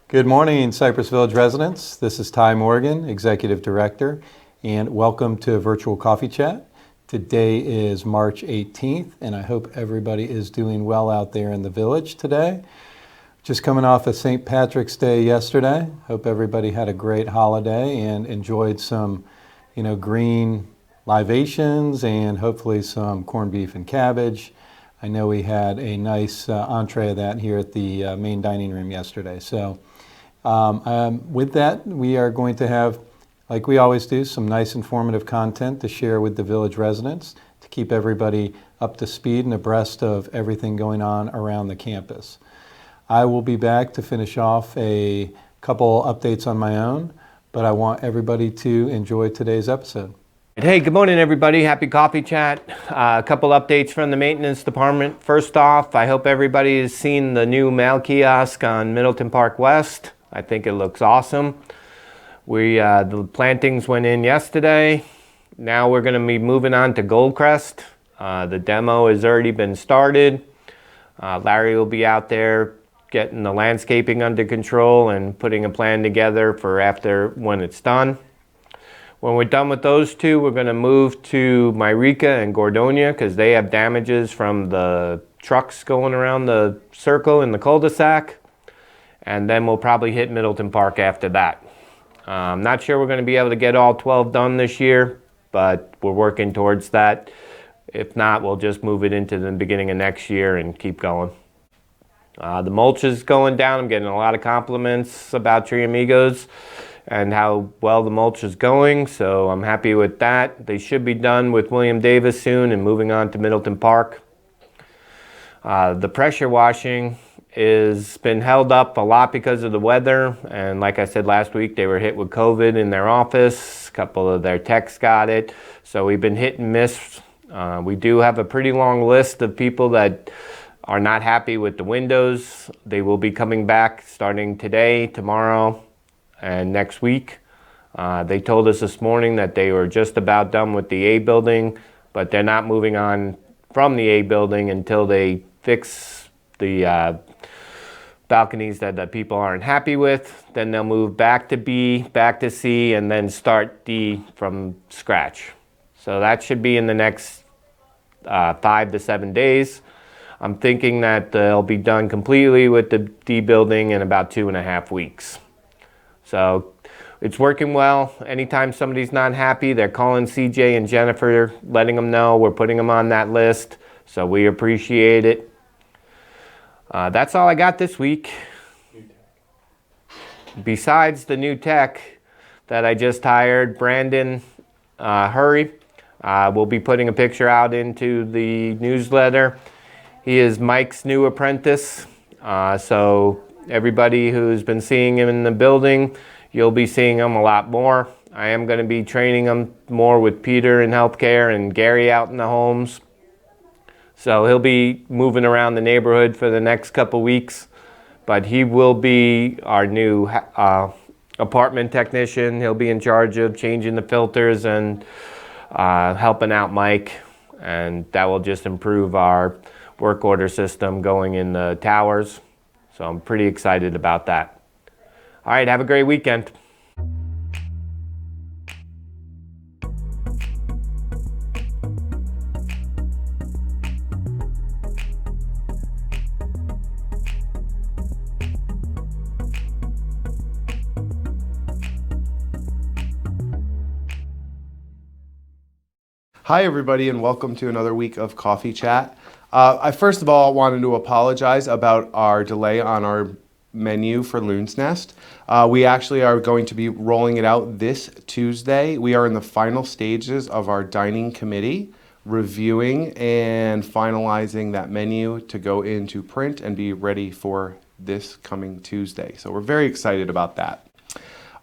Good morning, Cypress Village residents. This is Ty Morgan, Executive Director, and welcome to Virtual Coffee Chat. Today is March 18th, and I hope everybody is doing well out there in the village today. Just coming off of St. Patrick's Day yesterday. Hope everybody had a great holiday and enjoyed some, green libations and hopefully some corned beef and cabbage. I know we had a nice entree of that here at the main dining room yesterday. So with that, we are going to have, like we always do, some nice informative content to share with the village residents to keep everybody up to speed and abreast of everything going on around the campus. I will be back to finish off a couple updates on my own, but I want everybody to enjoy today's episode. Hey, good morning everybody. Happy Coffee Chat. A couple updates from the maintenance department. First off, I hope everybody has seen the new mail kiosk on Middleton Park West. I think it looks awesome. The plantings went in yesterday. Now we're going to be moving on to Goldcrest. The demo has already been started. Larry will be out there getting the landscaping under control and putting a plan together for after when it's done. When we're done with those two, we're going to move to Myrika and Gordonia because they have damages from the trucks going around the circle in the cul-de-sac. And then we'll probably hit Middleton Park after that. I'm not sure we're going to be able to get all 12 done this year, but we're working towards that. If not, we'll just move it into the beginning of next year and keep going. The mulch is going down. I'm getting a lot of compliments about Tree Amigos and how well the mulch is going, so I'm happy with that. They should be done with William Davis soon and moving on to Middleton Park. The pressure washing has been held up a lot because of the weather, and like I said last week, they were hit with COVID in their office. A couple of their techs got it, so we've been hit and miss. We do have a pretty long list of people that are not happy with the windows. They will be coming back starting today, tomorrow, and next week. They told us this morning that they were just about done with the A building, but they're not moving on from the A building until they fix the balconies that the people aren't happy with. Then they'll move back to B, back to C, and then start D from scratch. So that should be in the next 5 to 7 days. I'm thinking that they'll be done completely with the D building in about 2.5 weeks. So it's working well. Anytime somebody's not happy, they're calling CJ and Jennifer, letting them know we're putting them on that list. So we appreciate it. That's all I got this week. Besides the new tech that I just hired, Brandon Hurry, we'll be putting a picture out into the newsletter. He is Mike's new apprentice. So everybody who's been seeing him in the building, you'll be seeing him a lot more. I am going to be training him more with Peter in healthcare and Gary out in the homes. So he'll be moving around the neighborhood for the next couple weeks, but he will be our new apartment technician. He'll be in charge of changing the filters and helping out Mike, and that will just improve our work order system going in the towers. So I'm pretty excited about that. All right, have a great weekend. Hi everybody, and welcome to another week of Coffee Chat. I first of all wanted to apologize about our delay on our menu for Loon's Nest. We actually are going to be rolling it out this Tuesday. We are in the final stages of our dining committee, reviewing and finalizing that menu to go into print and be ready for this coming Tuesday. So we're very excited about that.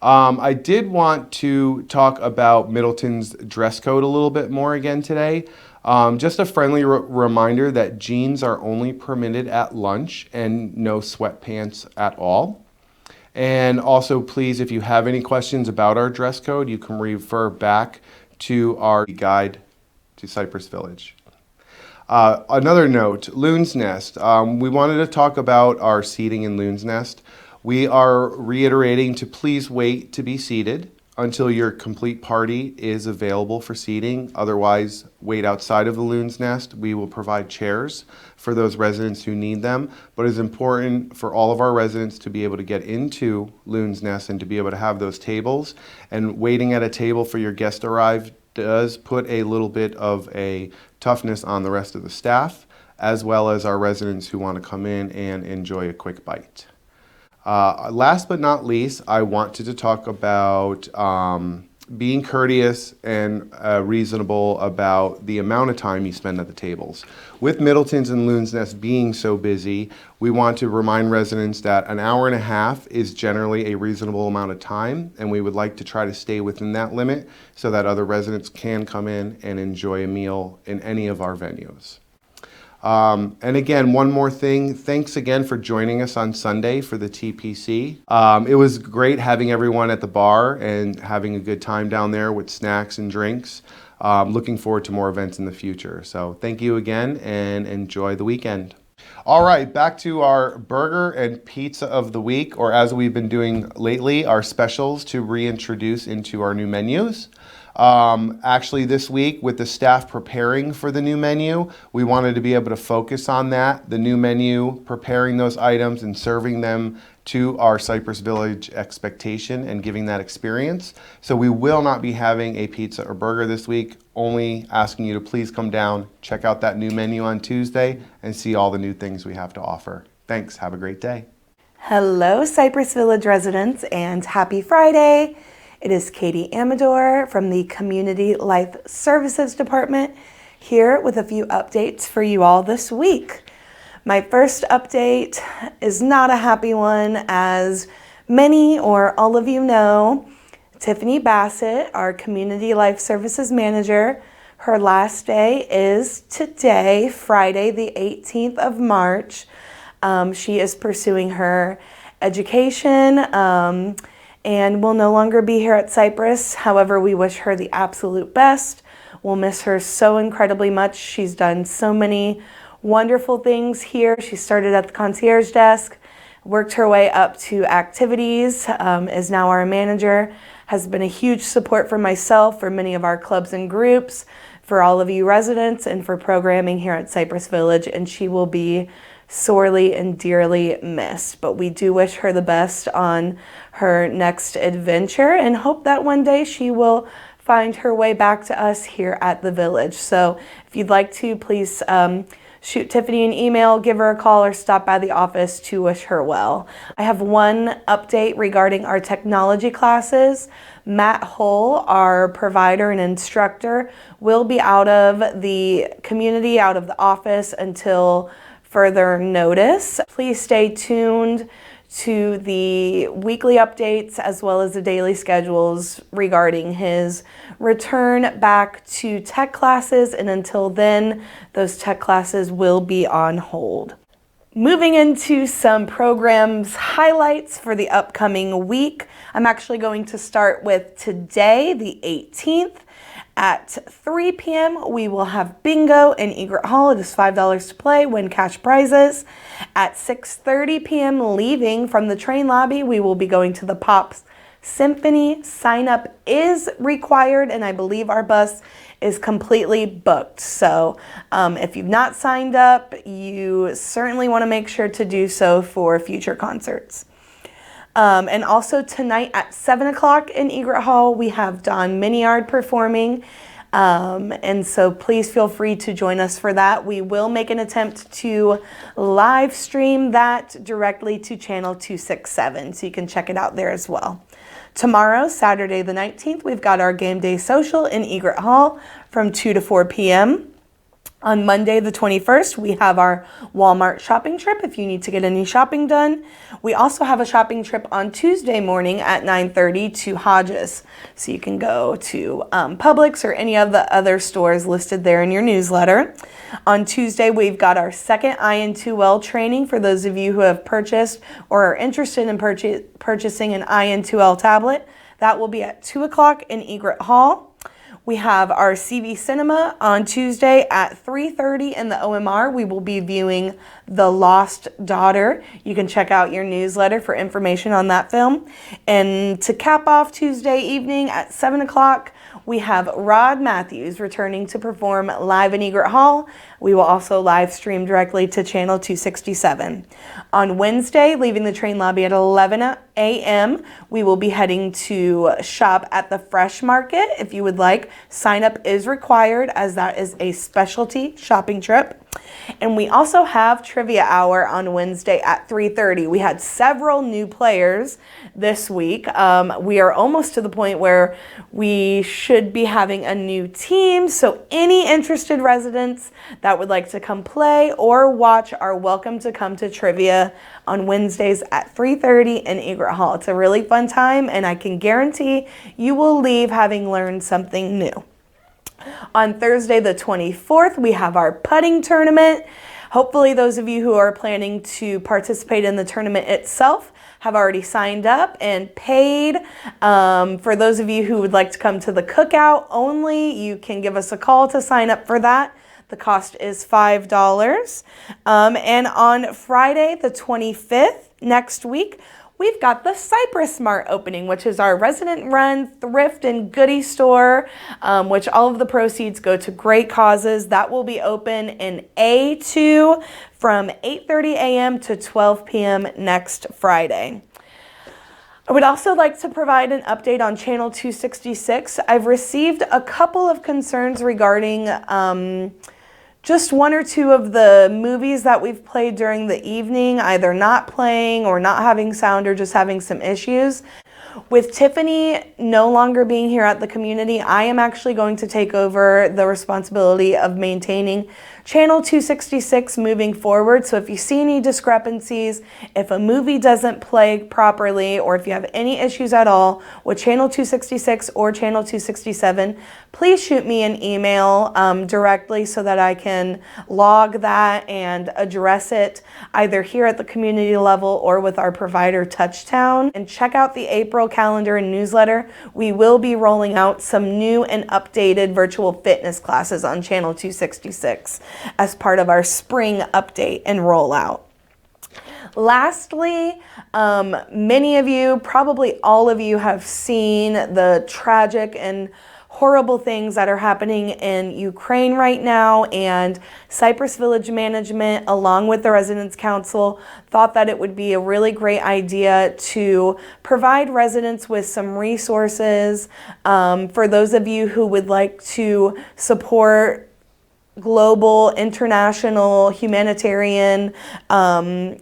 I did want to talk about Middleton's dress code a little bit more again today. Just a friendly reminder that jeans are only permitted at lunch and no sweatpants at all. And also, please, if you have any questions about our dress code, you can refer back to our guide to Cypress Village. Another note, Loon's Nest. We wanted to talk about our seating in Loon's Nest. We are reiterating to please wait to be seated until your complete party is available for seating. Otherwise, wait outside of the Loon's Nest. We will provide chairs for those residents who need them, but it's important for all of our residents to be able to get into Loon's Nest and to be able to have those tables. And waiting at a table for your guest to arrive does put a little bit of a toughness on the rest of the staff, as well as our residents who want to come in and enjoy a quick bite. Last but not least, I wanted to talk about being courteous and reasonable about the amount of time you spend at the tables. With Middleton's and Loon's Nest being so busy, we want to remind residents that an hour and a half is generally a reasonable amount of time, and we would like to try to stay within that limit so that other residents can come in and enjoy a meal in any of our venues. And again, one more thing, thanks again for joining us on Sunday for the TPC. It was great having everyone at the bar and having a good time down there with snacks and drinks. Looking forward to more events in the future. So thank you again and enjoy the weekend. All right, back to our burger and pizza of the week, or as we've been doing lately, our specials to reintroduce into our new menus. Actually this week, with the staff preparing for the new menu, we wanted to be able to focus on that, the new menu, preparing those items and serving them to our Cypress Village expectation and giving that experience. So we will not be having a pizza or burger this week, only asking you to please come down, check out that new menu on Tuesday, and see all the new things we have to offer. Thanks, have a great day. Hello, Cypress Village residents, and happy Friday. It is Katie Amador from the Community Life Services Department here with a few updates for you all this week. My first update is not a happy one, as many or all of you know. Tiffany Bassett, our Community Life Services Manager, her last day is today, Friday the 18th of March. She is pursuing her education and will no longer be here at Cypress. However, we wish her the absolute best. We'll miss her so incredibly much. She's done so many wonderful things here. She started at the concierge desk, worked her way up to activities, is now our manager, has been a huge support for myself, for many of our clubs and groups, for all of you residents, and for programming here at Cypress Village, and she will be sorely and dearly missed. But we do wish her the best on her next adventure and hope that one day she will find her way back to us here at the Village. So if you'd like to, please shoot Tiffany an email, give her a call, or stop by the office to wish her well. I have one update regarding our technology classes. Matt Hull, our provider and instructor, will be out of the community, out of the office until further notice. Please stay tuned to the weekly updates as well as the daily schedules regarding his return back to tech classes, and until then, those tech classes will be on hold. Moving into some programs highlights for the upcoming week, I'm actually going to start with today, the 18th. At 3 p.m., we will have bingo in Egret Hall. It is $5 to play, win cash prizes. At 6:30 p.m., leaving from the train lobby, we will be going to the Pops Symphony. Sign up is required, and I believe our bus is completely booked. So if you've not signed up, you certainly want to make sure to do so for future concerts. And also tonight at 7 o'clock in Egret Hall, we have Don Miniard performing. And so please feel free to join us for that. We will make an attempt to live stream that directly to channel 267, so you can check it out there as well. Tomorrow, Saturday the 19th, we've got our game day social in Egret Hall from 2 to 4 p.m. On Monday, the 21st, we have our Walmart shopping trip if you need to get any shopping done. We also have a shopping trip on Tuesday morning at 9:30 to Hodges. So you can go to Publix or any of the other stores listed there in your newsletter. On Tuesday, we've got our second IN2L training for those of you who have purchased or are interested in purchasing an IN2L tablet. That will be at 2 o'clock in Egret Hall. We have our CV Cinema on Tuesday at 3:30 in the OMR. We will be viewing The Lost Daughter. You can check out your newsletter for information on that film. And to cap off Tuesday evening at 7 o'clock, we have Rod Matthews returning to perform live in Egret Hall. We will also live stream directly to channel 267. On Wednesday, leaving the train lobby at 11 a.m., we will be heading to shop at the Fresh Market. If you would like, sign up is required as that is a specialty shopping trip. And we also have Trivia Hour on Wednesday at 3:30. We had several new players this week. We are almost to the point where we should be having a new team. So any interested residents that would like to come play or watch are welcome to come to Trivia on Wednesdays at 3:30 in Egret Hall. It's a really fun time, and I can guarantee you will leave having learned something new. On Thursday the 24th, we have our putting tournament. Hopefully those of you who are planning to participate in the tournament itself have already signed up and paid. For those of you who would like to come to the cookout only, you can give us a call to sign up for that. The cost is $5. And on Friday the 25th, next week, we've got the Cypress Mart opening, which is our resident-run thrift and goodie store, which all of the proceeds go to great causes. That will be open in A2 from 8:30 a.m. to 12 p.m. next Friday. I would also like to provide an update on Channel 266. I've received a couple of concerns regarding just one or two of the movies that we've played during the evening, either not playing or not having sound or just having some issues. With Tiffany no longer being here at the community, I am actually going to take over the responsibility of maintaining Channel 266 moving forward. So if you see any discrepancies, if a movie doesn't play properly, or if you have any issues at all with Channel 266 or Channel 267, please shoot me an email directly so that I can log that and address it either here at the community level or with our provider Touchtown. And check out the April calendar and newsletter. We will be rolling out some new and updated virtual fitness classes on Channel 266 as part of our spring update and rollout. Lastly, many of you, probably all of you, have seen the tragic and horrible things that are happening in Ukraine right now, and Cypress Village Management, along with the Residents Council, thought that it would be a really great idea to provide residents with some resources for those of you who would like to support global, international, humanitarian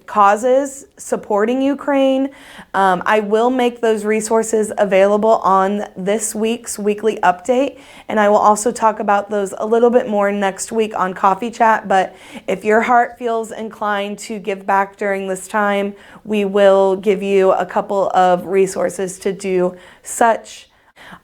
causes supporting Ukraine. I will make those resources available on this week's weekly update, and I will also talk about those a little bit more next week on Coffee Chat. But if your heart feels inclined to give back during this time, we will give you a couple of resources to do such.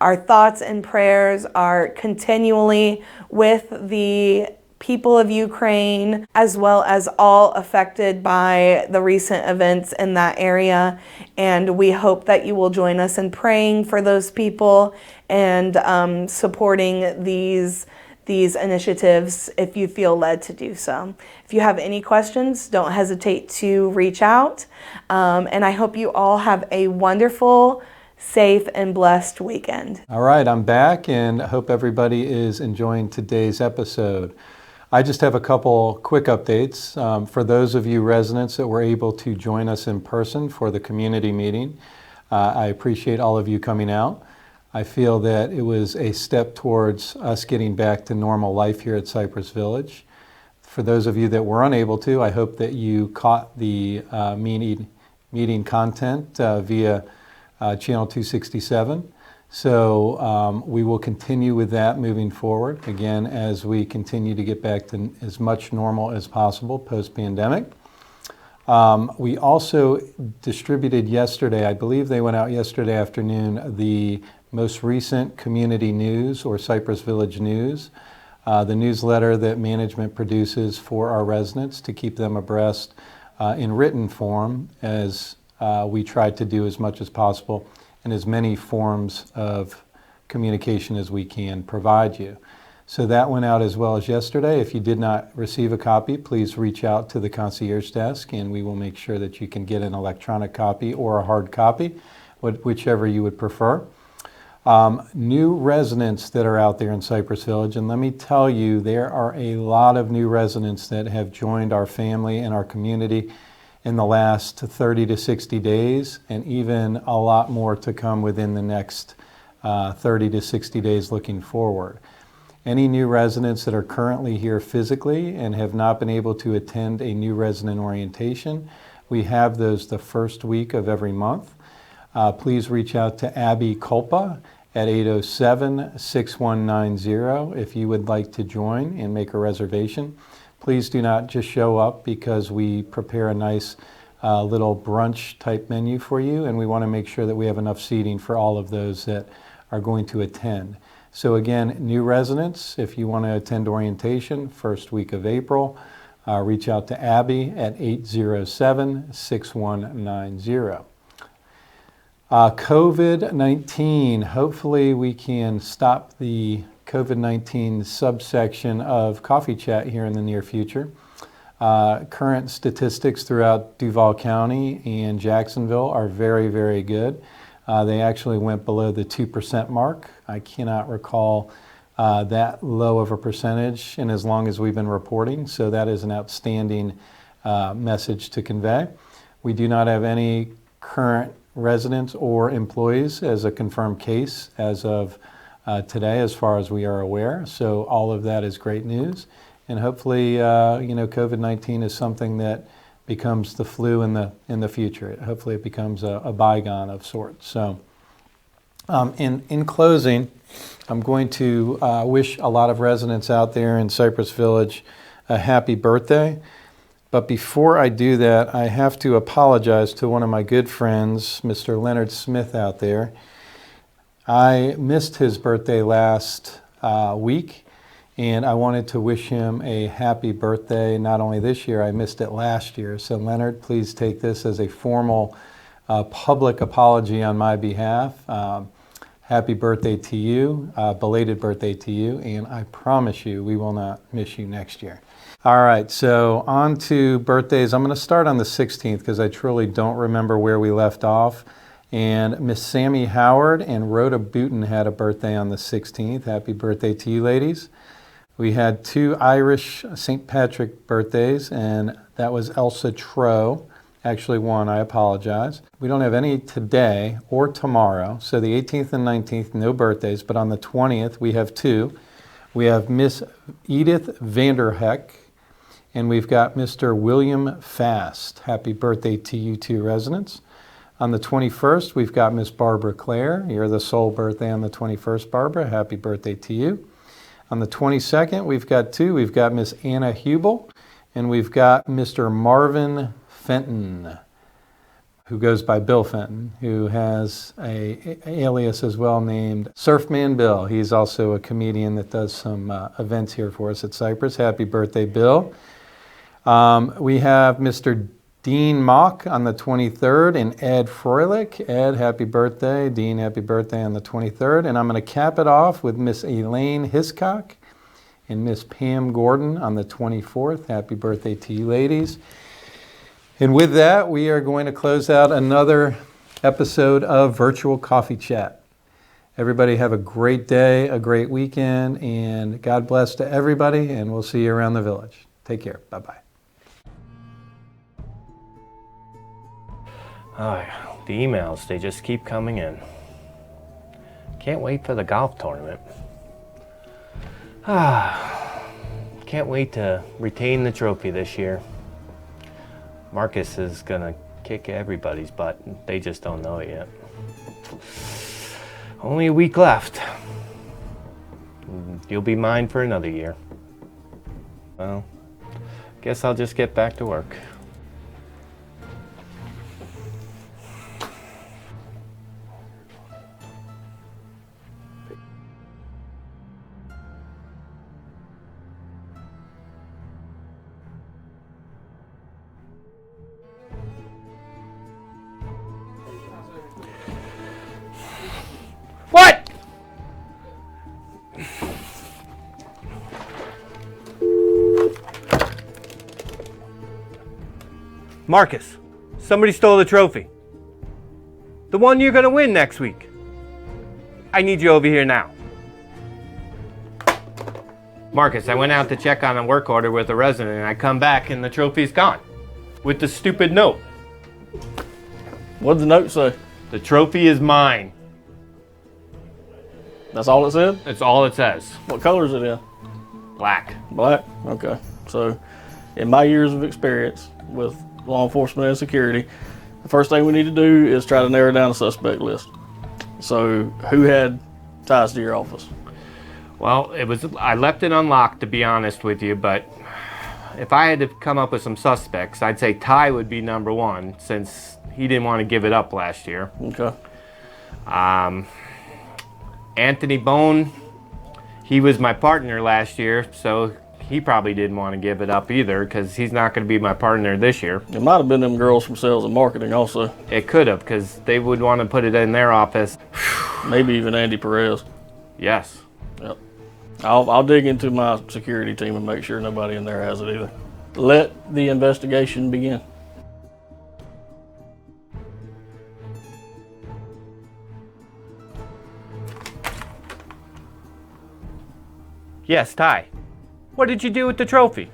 Our thoughts and prayers are continually with the people of Ukraine, as well as all affected by the recent events in that area. And we hope that you will join us in praying for those people and supporting these initiatives if you feel led to do so. If you have any questions, don't hesitate to reach out. And I hope you all have a wonderful, safe, and blessed weekend. All right, I'm back, and I hope everybody is enjoying today's episode. I just have a couple quick updates. For those of you residents that were able to join us in person for the community meeting, I appreciate all of you coming out. I feel that it was a step towards us getting back to normal life here at Cypress Village. For those of you that were unable to, I hope that you caught the meeting content via Channel 267. So we will continue with that moving forward, again, as we continue to get back to as much normal as possible post-pandemic. We also distributed yesterday, I believe they went out yesterday afternoon, the most recent community news or Cypress Village News, the newsletter that management produces for our residents to keep them abreast in written form, as we tried to do as much as possible in as many forms of communication as we can provide you. So that went out as well as yesterday. If you did not receive a copy, please reach out to the concierge desk and we will make sure that you can get an electronic copy or a hard copy, whichever you would prefer. New residents that are out there in Cypress Village, and let me tell you, there are a lot of new residents that have joined our family and our community in the last 30 to 60 days, and even a lot more to come within the next 30 to 60 days looking forward. Any new residents that are currently here physically and have not been able to attend a new resident orientation, we have those the first week of every month. Please reach out to Abby Culpa at 807-6190 if you would like to join and make a reservation. Please do not just show up because we prepare a nice little brunch type menu for you, and we want to make sure that we have enough seating for all of those that are going to attend. So again, new residents, if you want to attend orientation, first week of April, reach out to Abby at 807-6190. COVID-19, hopefully we can stop the COVID-19 subsection of Coffee Chat here in the near future. Current statistics throughout Duval County and Jacksonville are very, very good. They actually went below the 2% mark. I cannot recall that low of a percentage in as long as we've been reporting, so that is an outstanding message to convey. We do not have any current residents or employees as a confirmed case as of today, as far as we are aware. So all of that is great news, and hopefully, COVID-19 is something that becomes the flu in the future. Hopefully, it becomes a bygone of sorts. So, in closing, I'm going to wish a lot of residents out there in Cypress Village a happy birthday. But before I do that, I have to apologize to one of my good friends, Mr. Leonard Smith out there. I missed his birthday last week, and I wanted to wish him a happy birthday. Not only this year, I missed it last year. So Leonard, please take this as a formal public apology on my behalf. Happy birthday to you, belated birthday to you, and I promise you we will not miss you next year. All right, so on to birthdays. I'm going to start on the 16th because I truly don't remember where we left off. And Miss Sammy Howard and Rhoda Booten had a birthday on the 16th. Happy birthday to you, ladies. We had two Irish St. Patrick birthdays, and that was Elsa Troe. Actually one, I apologize. We don't have any today or tomorrow, so the 18th and 19th, no birthdays, but on the 20th we have two. We have Miss Edith Vanderheck, and we've got Mr. William Fast. Happy birthday to you two residents. On the 21st, we've got Miss Barbara Clare. You're the sole birthday on the 21st, Barbara. Happy birthday to you. On the 22nd, we've got two. We've got Miss Anna Hubel, and we've got Mr. Marvin Fenton, who goes by Bill Fenton, who has a alias as well named Surfman Bill. He's also a comedian that does some events here for us at Cypress. Happy birthday, Bill. We have Mr. Dean Mock on the 23rd and Ed Froelich. Ed, happy birthday. Dean, happy birthday on the 23rd. And I'm going to cap it off with Miss Elaine Hiscock and Miss Pam Gordon on the 24th. Happy birthday to you, ladies. And with that, we are going to close out another episode of Virtual Coffee Chat. Everybody have a great day, a great weekend, and God bless to everybody, and we'll see you around the village. Take care. Bye-bye. The emails, they just keep coming in. Can't wait for the golf tournament. Can't wait to retain the trophy this year. Marcus is gonna kick everybody's butt. They just don't know it yet. Only a week left. You'll be mine for another year. Well, guess I'll just get back to work. What? Marcus, somebody stole the trophy. The one you're gonna win next week. I need you over here now. Marcus, I went out to check on a work order with a resident and I come back and the trophy's gone. With the stupid note. What'd the note say? The trophy is mine. That's all it said? That's all it says. What color is it in? Black. Black? Okay. So, in my years of experience with law enforcement and security, the first thing we need to do is try to narrow down the suspect list. So, who had ties to your office? Well, I left it unlocked, to be honest with you, but if I had to come up with some suspects, I'd say Ty would be number one, since he didn't want to give it up last year. Okay. Anthony Bone, he was my partner last year, so he probably didn't want to give it up either, because he's not going to be my partner this year. It might have been them girls from sales and marketing also. It could have, because they would want to put it in their office. Maybe even Andy Perez. Yes. Yep. I'll dig into my security team and make sure nobody in there has it either. Let the investigation begin. Yes, Ty. What did you do with the trophy?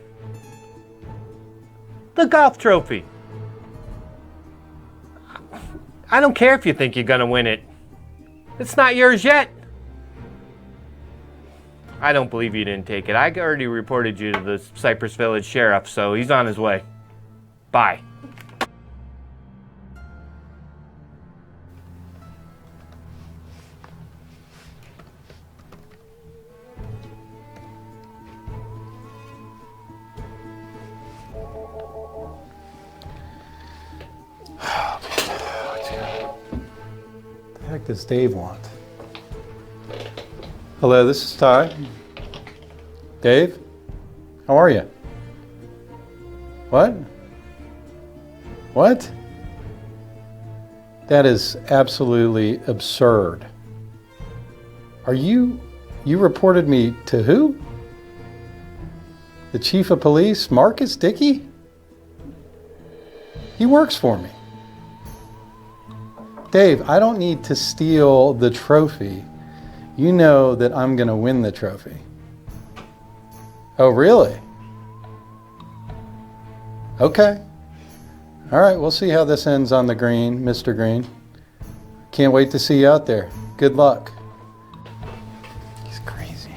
The golf trophy. I don't care if you think you're gonna win it. It's not yours yet. I don't believe you didn't take it. I already reported you to the Cypress Village Sheriff, so he's on his way. Bye. What the heck does Dave want? Hello, this is Ty. Dave? How are you? What? What? That is absolutely absurd. You reported me to who? The chief of police, Marcus Dickey? He works for me. Dave, I don't need to steal the trophy. You know that I'm going to win the trophy. Oh, really? Okay. All right, we'll see how this ends on the green, Mr. Green. Can't wait to see you out there. Good luck. He's crazy.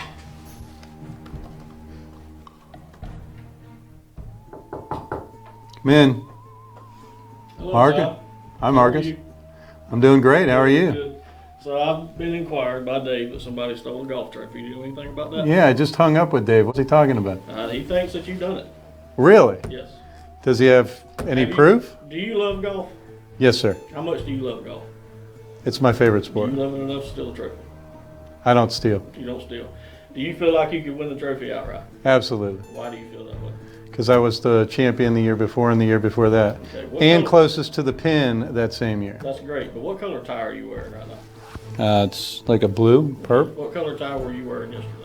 Come in. Hello, Marcus? Ty. Hi, How Marcus. are you? I'm doing great. How are you? Good. So I've been inquired by Dave that somebody stole a golf trophy. Do you know anything about that? Yeah, I just hung up with Dave. What's he talking about? He thinks that you've done it. Really? Yes. Does he have any Have you- proof? Do you love golf? Yes, sir. How much do you love golf? It's my favorite Do sport. you love it enough to steal a trophy? I don't steal. You don't steal. Do you feel like you could win the trophy outright? Absolutely. Why do you feel that way? Because I was the champion the year before and the year before that. Okay, what And color- closest to the pin that same year. That's great, but what color tie are you wearing right now? It's like a blue, perp. What color tie were you wearing yesterday?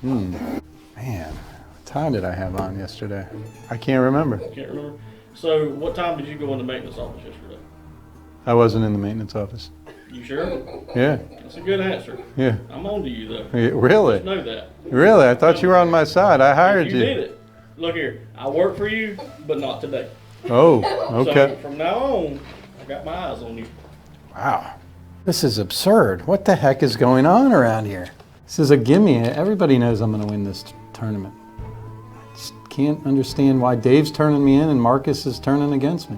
Man, what time did I have on yesterday? I can't remember. Can't remember. So what time did you go in the maintenance office yesterday? I wasn't in the maintenance office. You sure? Yeah, That's a good answer. yeah. I'm on to you though. Yeah, really? Just know that. Really? I thought you were on my side. I hired You did it. Look here, I work for you, but not today. Oh, So okay. from now on, I got my eyes on you. Wow. This is absurd. What the heck is going on around here? This is a gimme. Everybody knows I'm going to win this tournament. I just can't understand why Dave's turning me in and Marcus is turning against me.